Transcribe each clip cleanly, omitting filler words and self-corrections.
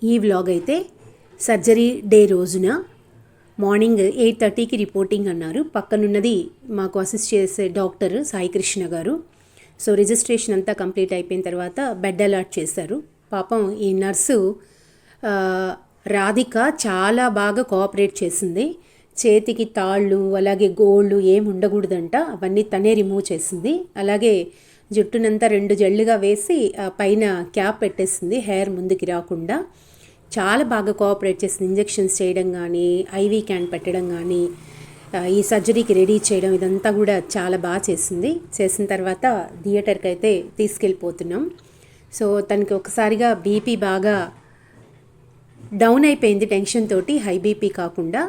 ఈ వ్లాగ్ అయితే surgery day రోజున మార్నింగ్ 8:30కి రిపోర్టింగ్ అన్నారు. పక్కనున్నది మాకు అసిస్ట్ చేసే డాక్టర్ సాయికృష్ణ గారు. సో రిజిస్ట్రేషన్ అంతా కంప్లీట్ అయిపోయిన తర్వాత బెడ్ అలాట్ చేశారు. పాపం ఈ నర్సు రాధిక చాలా బాగా కోఆపరేట్ చేసింది. చేతికి తాళ్ళు అలాగే గోళ్ళు ఏమి ఉండకూడదంట, అవన్నీ తనే రిమూవ్ చేసింది. అలాగే జుట్టునంతా 2 జల్లుగా వేసి పైన క్యాప్ పెట్టేసింది హెయిర్ ముందుకి రాకుండా. చాలా బాగా కోఆపరేట్ చేసింది. ఇంజెక్షన్స్ చేయడం కానీ, ఐవీ క్యాన్ పెట్టడం కానీ, ఈ సర్జరీకి రెడీ చేయడం, ఇదంతా కూడా చాలా బాగా చేసింది. చేసిన తర్వాత థియేటర్కి అయితే తీసుకెళ్ళిపోతున్నాం. సో తనకి ఒకసారిగా బీపీ బాగా డౌన్ అయిపోయింది టెన్షన్ తోటి, హై బీపీ కాకుండా.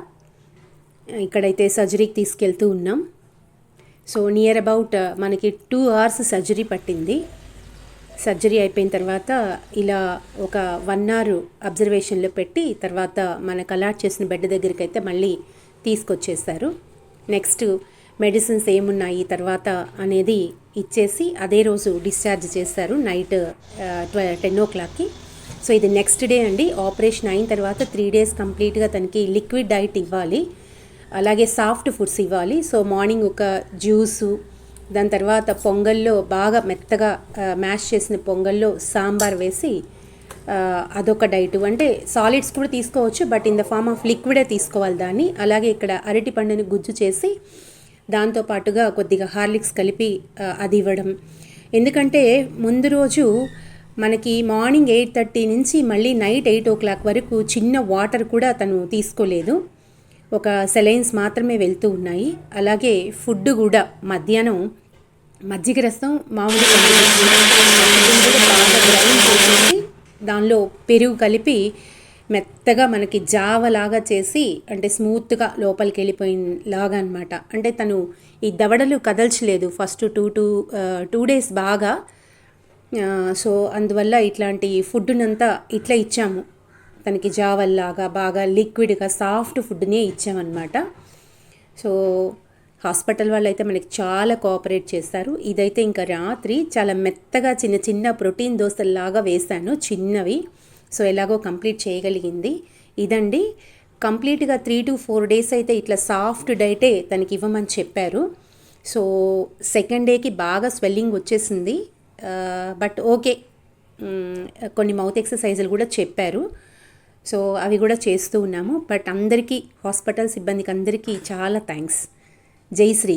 ఇక్కడైతే సర్జరీకి తీసుకెళ్తూ ఉన్నాం. సో నియర్ అబౌట్ మనకి 2 hours సర్జరీ పట్టింది. సర్జరీ అయిపోయిన తర్వాత ఇలా ఒక 1 hour అబ్జర్వేషన్లో పెట్టి తర్వాత మనకు అలాట్ చేసిన బెడ్ దగ్గరికి అయితే మళ్ళీ తీసుకొచ్చేస్తారు. నెక్స్ట్ మెడిసిన్స్ ఏమున్నాయి తర్వాత అనేది ఇచ్చేసి అదే రోజు డిశ్చార్జ్ చేస్తారు నైట్ 10 o'clockకి. సో ఇది నెక్స్ట్ డే అండి. ఆపరేషన్ అయిన తర్వాత 3 days కంప్లీట్గా తనకి లిక్విడ్ డైట్ ఇవ్వాలి, అలాగే సాఫ్ట్ ఫుడ్స్ ఇవ్వాలి. సో మార్నింగ్ ఒక జ్యూసు, దాని తర్వాత పొంగల్లో బాగా మెత్తగా మ్యాష్ చేసిన పొంగల్లో సాంబార్ వేసి అదొక డైట్. అంటే సాలిడ్స్ కూడా తీసుకోవచ్చు, but in the form of లిక్విడే తీసుకోవాలి దాన్ని. అలాగే ఇక్కడ అరటి పండుని గుజ్జు చేసి దాంతోపాటుగా కొద్దిగా హార్లిక్స్ కలిపి అది ఇవ్వడం. ఎందుకంటే ముందు రోజు మనకి మార్నింగ్ 8:30 నుంచి మళ్ళీ నైట్ 8 o'clock వరకు చిన్న వాటర్ కూడా తను తీసుకోలేదు. ఒక సెలైన్స్ మాత్రమే వెళ్తూ ఉన్నాయి. అలాగే ఫుడ్ కూడా మధ్యాహ్నం మజ్జిగ రసం, మామిడి బాగా గ్రైండ్ చేసేసి దానిలో పెరుగు కలిపి మెత్తగా మనకి జావలాగా చేసి, అంటే స్మూత్గా లోపలికి వెళ్ళిపోయినలాగా అనమాట. అంటే తను ఈ దవడలు కదల్చలేదు ఫస్ట్ 2 days బాగా. సో అందువల్ల ఇట్లాంటి ఫుడ్నంతా ఇట్లా ఇచ్చాము తనకి, జావల్లాగా బాగా లిక్విడ్గా సాఫ్ట్ ఫుడ్నే ఇచ్చామన్నమాట. సో హాస్పిటల్ వాళ్ళు అయితే మనకి చాలా కోఆపరేట్ చేస్తారు. ఇదైతే ఇంకా రాత్రి చాలా మెత్తగా చిన్న చిన్న ప్రోటీన్ దోశల్లాగా వేశాను, చిన్నవి. సో ఎలాగో కంప్లీట్ చేయగలిగింది. ఇదండి కంప్లీట్గా 3 to 4 days అయితే ఇట్లా సాఫ్ట్ డైటే తనకి ఇవ్వమని చెప్పారు. సో సెకండ్ డేకి బాగా స్వెల్లింగ్ వచ్చేసింది, బట్ ఓకే. కొన్ని మౌత్ ఎక్సర్సైజులు కూడా చెప్పారు. సో అవి కూడా చేస్తూ ఉన్నాము. బట్ అందరికీ, హాస్పిటల్ సిబ్బందికి అందరికీ చాలా థ్యాంక్స్. జై శ్రీ.